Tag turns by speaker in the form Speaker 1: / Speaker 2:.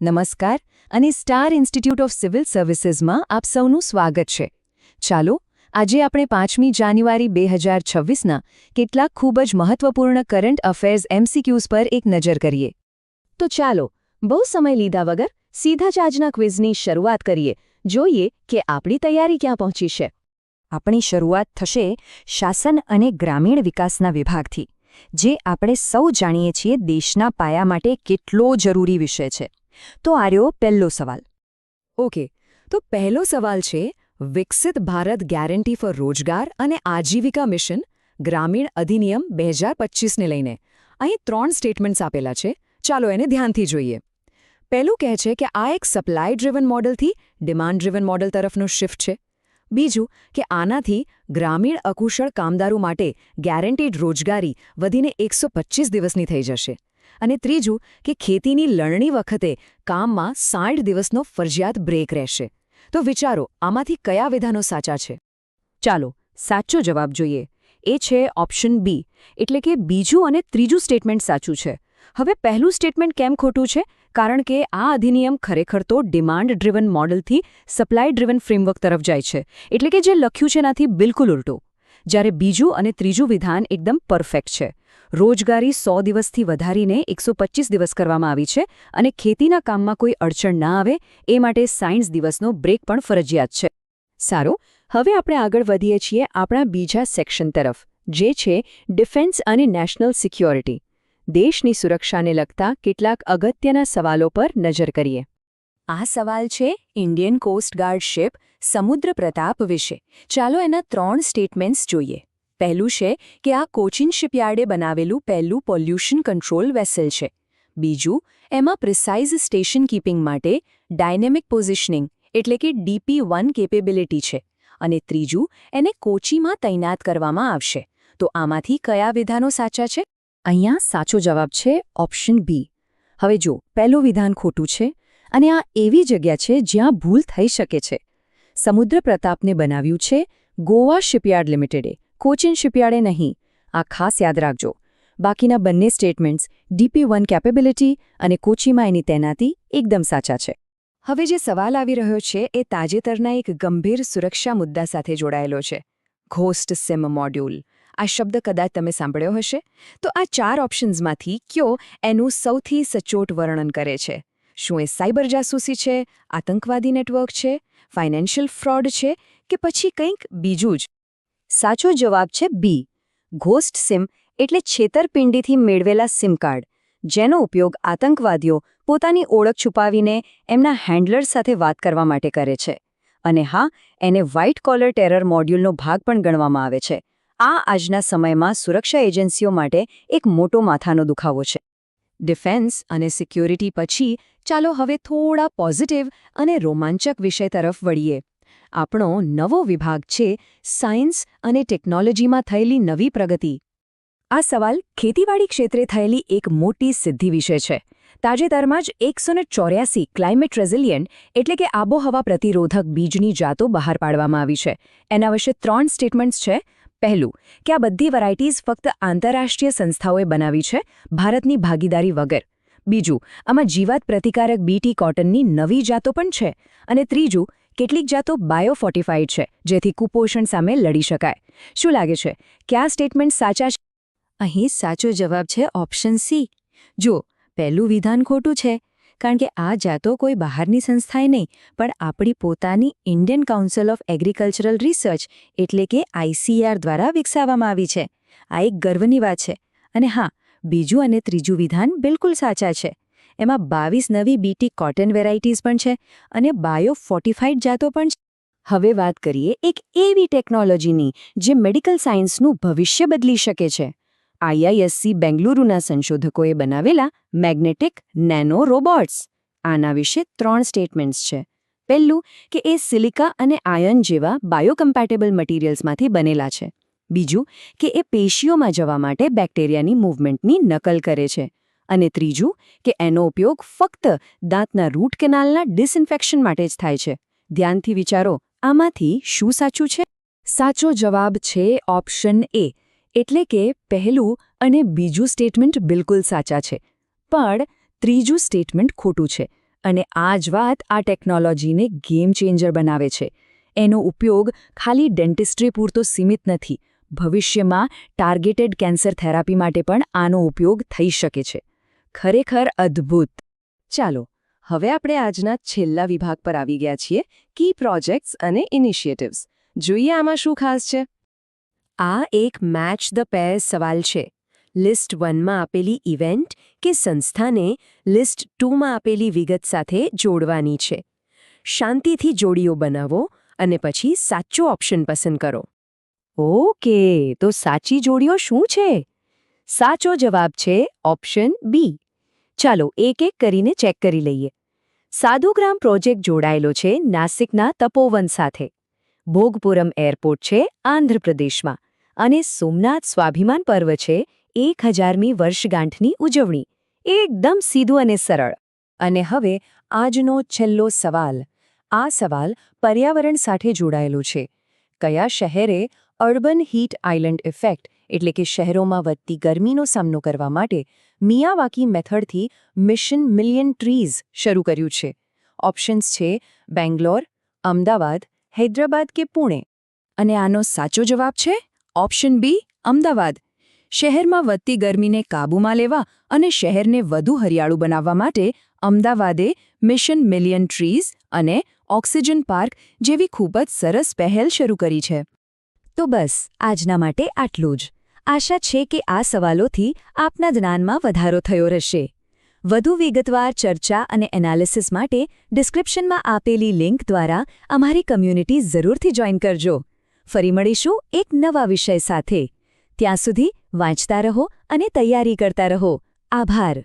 Speaker 1: નમસ્કાર અને star institute of civil સર્વિસીસમાં આપ સૌનું સ્વાગત છે. ચાલો આજે આપણે 5મી જાન્યુઆરી 2026ના કેટલાક ખૂબ જ મહત્વપૂર્ણ કરંટ અફેર્સ એમસીક્યુઝ પર એક નજર કરીએ. તો ચાલો બહુ સમય લીધા વગર સીધા જ આજના ક્વિઝની શરૂઆત કરીએ. જોઈએ કે આપણી તૈયારી ક્યાં પહોંચી છે.
Speaker 2: આપણી શરૂઆત થશે શાસન અને ગ્રામીણ વિકાસના વિભાગથી, જે આપણે સૌ જાણીએ છીએ દેશના પાયા માટે કેટલો જરૂરી વિષય છે. તો આર્યો પહેલો સવાલ.
Speaker 1: ઓકે, તો પહેલો સવાલ છે વિકસિત ભારત ગેરંટી ફોર રોજગાર અને આજીવિકા મિશન ગ્રામીણ અધિનિયમ 2025ને લઈને. અહીં 3 સ્ટેટમેન્ટ્સ આપેલા છે. ચાલો એને ધ્યાનથી જોઈએ. પહેલું કહે છે કે આ એક સપ્લાય ડ્રિવન મોડલથી ડિમાન્ડ ડ્રિવન મોડલ તરફનો શિફ્ટ છે. બીજું કે આનાથી ગ્રામીણ અકુશળ કામદારો માટે ગેરંટીડ રોજગારી વધીને 125 દિવસની થઈ જશે. અને ત્રીજું કે ખેતીની લણણી વખતે કામમાં 60 દિવસનો ફરજિયાત બ્રેક રહેશે. તો વિચારો આમાંથી કયા વિધાનો સાચા છે?
Speaker 2: ચાલો સાચો જવાબ જોઈએ. એ છે ઓપ્શન બી, એટલે કે બીજું અને ત્રીજું સ્ટેટમેન્ટ સાચું છે. હવે પહેલું સ્ટેટમેન્ટ કેમ ખોટું છે? કારણ કે આ અધિનિયમ ખરેખર તો ડિમાન્ડ ડ્રિવન મોડલથી સપ્લાય ડ્રિવન ફ્રેમવર્ક તરફ જાય છે, એટલે કે જે લખ્યું છે એનાથી બિલકુલ ઉલટું. જ્યારે બીજું અને ત્રીજું વિધાન એકદમ પરફેક્ટ છે. રોજગારી 100 દિવસથી વધારીને 125 દિવસ કરવામાં આવી છે અને ખેતીના કામમાં કોઈ અડચણ ના આવે એ માટે 60 દિવસનો બ્રેક પણ ફરજિયાત છે.
Speaker 1: સારું, હવે આપણે આગળ વધીએ છીએ આપણા બીજા સેક્શન તરફ, જે છે ડિફેન્સ અને નેશનલ સિક્યોરિટી. દેશની સુરક્ષાને લગતા કેટલાક અગત્યના સવાલો પર નજર કરીએ.
Speaker 2: આ સવાલ છે ઇન્ડિયન કોસ્ટ ગાર્ડ શિપ સમુદ્ર પ્રતાપ વિશે. ચાલો એના 3 સ્ટેટમેન્ટ્સ જોઈએ. પહેલું છે કે આ કોચિન શિપયાર્ડે બનાવેલું પહેલું પોલ્યુશન કંટ્રોલ વેસલ છે. બીજું, એમાં પ્રિસાઇઝ સ્ટેશન કીપિંગ માટે ડાયનેમિક પોઝિશનિંગ એટલે કે DP1 કેપેબિલિટી છે. અને ત્રીજું, એને કોચીમાં તૈનાત કરવામાં આવશે. તો આમાંથી કયા વિધાનો સાચા છે? અહીંયા સાચો જવાબ છે ઓપ્શન બી. હવે જો પહેલું વિધાન ખોટું છે, અને આ એવી જગ્યા છે જ્યાં ભૂલ થઈ શકે છે. સમુદ્ર પ્રતાપને બનાવ્યું છે ગોવા શિપયાર્ડ લિમિટેડે, કોચિન શિપયાર્ડે નહીં. આ ખાસ યાદ રાખજો. બાકીના બંને સ્ટેટમેન્ટ્સ DP1 કેપેબિલિટી અને કોચીમાં એની તૈનાતી એકદમ સાચા છે.
Speaker 1: હવે જે સવાલ આવી રહ્યો છે એ તાજેતરના એક ગંભીર સુરક્ષા મુદ્દા સાથે જોડાયેલો છે, ઘોસ્ટ સિમ મોડ્યુલ. આ શબ્દ કદાચ તમે સાંભળ્યો હશે. તો આ 4 ઓપ્શન્સમાંથી કયો એનું સૌથી સચોટ વર્ણન કરે છે? શું એ સાયબર જાસૂસી છે, આતંકવાદી નેટવર્ક છે, ફાઇનાન્શિયલ ફ્રોડ છે કે પછી કંઈક બીજું જ?
Speaker 2: સાચો જવાબ છે બી. ઘોસ્ટ સિમ એટલે છેતરપિંડીથી મેળવેલા સિમ કાર્ડ, જેનો ઉપયોગ આતંકવાદીઓ પોતાની ઓળખ છુપાવીને એમના હેન્ડલર સાથે વાત કરવા માટે કરે છે. અને હા, એને વ્હાઇટ કોલર ટેરર મોડ્યુલનો ભાગ પણ ગણવામાં આવે છે. આ આજના સમયમાં સુરક્ષા એજન્સીઓ માટે એક મોટો માથાનો દુખાવો છે.
Speaker 1: ડિફેન્સ અને સિક્યોરિટી પછી ચાલો હવે થોડા પોઝિટિવ અને રોમાંચક વિષય તરફ વળીએ. આપણો નવો વિભાગ છે સાયન્સ અને ટેકનોલોજીમાં થયેલી નવી પ્રગતિ. આ સવાલ ખેતીવાડી ક્ષેત્રે થયેલી એક મોટી સિદ્ધિ વિશે છે. તાજેતરમાં જ 184 ક્લાઇમેટ રેઝિલિયન્ટ એટલે કે આબોહવા પ્રતિરોધક બીજની જાતો બહાર પાડવામાં આવી છે. એના વિશે 3 સ્ટેટમેન્ટ્સ છે. પહેલું કે આ બધી વેરાયટીઝ ફક્ત આંતરરાષ્ટ્રીય સંસ્થાઓએ બનાવી છે, ભારતની ભાગીદારી વગર. બીજું, આમાં જીવાત પ્રતિકારક BT કોટનની નવી જાતો પણ છે. અને ત્રીજું, કેટલીક જાતો બાયોફોર્ટિફાઈડ છે, જેથી કુપોષણ સામે લડી શકાય. શું લાગે છે કે આ સ્ટેટમેન્ટ સાચા છે?
Speaker 2: અહીં સાચો જવાબ છે ઓપ્શન સી. જો પહેલું વિધાન ખોટું છે, કારણ કે આ જાતો કોઈ બહારની સંસ્થાએ નહીં, પણ આપણી પોતાની Indian council of agricultural research એટલે કે ICAR દ્વારા વિકસાવવામાં આવી છે. આ એક ગર્વની વાત છે. અને હા, બીજું અને ત્રીજું વિધાન બિલકુલ સાચા છે. એમાં 22 નવી BT કોટન વેરાયટીઝ પણ છે અને બાયોફોર્ટિફાઈડ જાતો પણ છે. હવે વાત કરીએ એક એવી ટેકનોલોજીની જે મેડિકલ સાયન્સનું ભવિષ્ય બદલી શકે છે. IISc બેંગલુરુના સંશોધકોએ બનાવેલા મેગ્નેટિક નેનો રોબોટ્સ. આના વિશે 3 સ્ટેટમેન્ટ્સ છે. પહેલું કે એ સિલિકા અને આયર્ન જેવા બાયોકમ્પેટેબલ મટીરિયલ્સમાંથી બનેલા છે. બીજું કે એ પેશીઓમાં જવા માટે બેક્ટેરિયાની મૂવમેન્ટની નકલ કરે છે. અને ત્રીજું કે એનો ઉપયોગ ફક્ત દાંતના રૂટ કેનાલના ડિસઇન્ફેક્શન માટે જ થાય છે. ધ્યાનથી વિચારો, આમાંથી શું સાચું છે?
Speaker 1: સાચો જવાબ છે ઓપ્શન એ. એટલે કે પહેલું અને બીજું સ્ટેટમેન્ટ બિલકુલ સાચા છે, પણ ત્રીજું સ્ટેટમેન્ટ ખોટું છે.
Speaker 2: અને આ જ વાત આ ટેકનોલોજીને ગેમ ચેન્જર બનાવે છે. એનો ઉપયોગ ખાલી ડેન્ટિસ્ટ્રી પૂરતો સીમિત નથી. ભવિષ્યમાં ટાર્ગેટેડ કેન્સર થેરાપી માટે પણ આનો ઉપયોગ થઈ શકે છે. ખરેખર અદ્ભુત.
Speaker 1: ચાલો હવે આપણે આજના છેલ્લા વિભાગ પર આવી ગયા છીએ, કી પ્રોજેક્ટ્સ અને ઇનિશિયેટિવ્સ. જોઈએ આમાં શું ખાસ છે.
Speaker 2: આ એક મેચ ધ પેર સવાલ છે. લિસ્ટ 1માં આપેલી ઇવેન્ટ કે સંસ્થાને લિસ્ટ 2માં આપેલી વિગત સાથે જોડવાની છે. શાંતિથી જોડીઓ બનાવો અને પછી સાચો ઓપ્શન પસંદ કરો. ઓકે, તો સાચી જોડીઓ શું છે? સાચો જવાબ છે ઓપ્શન બી. ચાલો એક એક કરીને ચેક કરી લઈએ. સાધુગ્રામ પ્રોજેક્ટ જોડાયેલો છે નાસિકના તપોવન સાથે. ભોગપુરમ એરપોર્ટ છે આંધ્રપ્રદેશમાં. અને સોમનાથ સ્વાભિમાન પર્વ છે 1000મી વર્ષગાંઠની ઉજવણી. એકદમ સીધું અને સરળ. અને હવે આજનો છેલ્લો સવાલ. આ સવાલ પર્યાવરણ સાથે જોડાયેલો છે. કયા શહેરે અર્બન હીટ આઇલેન્ડ ઇફેક્ટ એટલે કે શહેરોમાં વધતી ગરમીનો સામનો કરવા માટે મિયાવાકી મેથડથી મિશન મિલિયન ટ્રીઝ શરૂ કર્યું છે? ઓપ્શન્સ છે બેંગ્લોર, અમદાવાદ, હૈદરાબાદ કે પુણે. અને આનો સાચો જવાબ છે ઓપ્શન બી, અમદાવાદ. શહેરમાં વધતી ગરમીને કાબૂમાં લેવા અને શહેરને વધુ હરિયાળું બનાવવા માટે અમદાવાદે મિશન મિલિયન ટ્રીઝ અને ઓક્સિજન પાર્ક જેવી ખૂબ જ સરસ પહેલ શરૂ કરી છે. તો બસ આજના માટે આટલું જ. આશા છે કે આ સવાલોથી આપના જ્ઞાનમાં વધારો થયો રહેશે. વધુ વિગતવાર ચર્ચા અને એનાલિસિસ માટે ડિસ્ક્રિપ્શનમાં આપેલી લિંક દ્વારા અમારી કમ્યુનિટી જરૂરથી જોઈન કરજો. ફરી મળીશું એક નવા વિષય સાથે. ત્યાં સુધી વાંચતા રહો અને તૈયારી કરતા રહો. આભાર.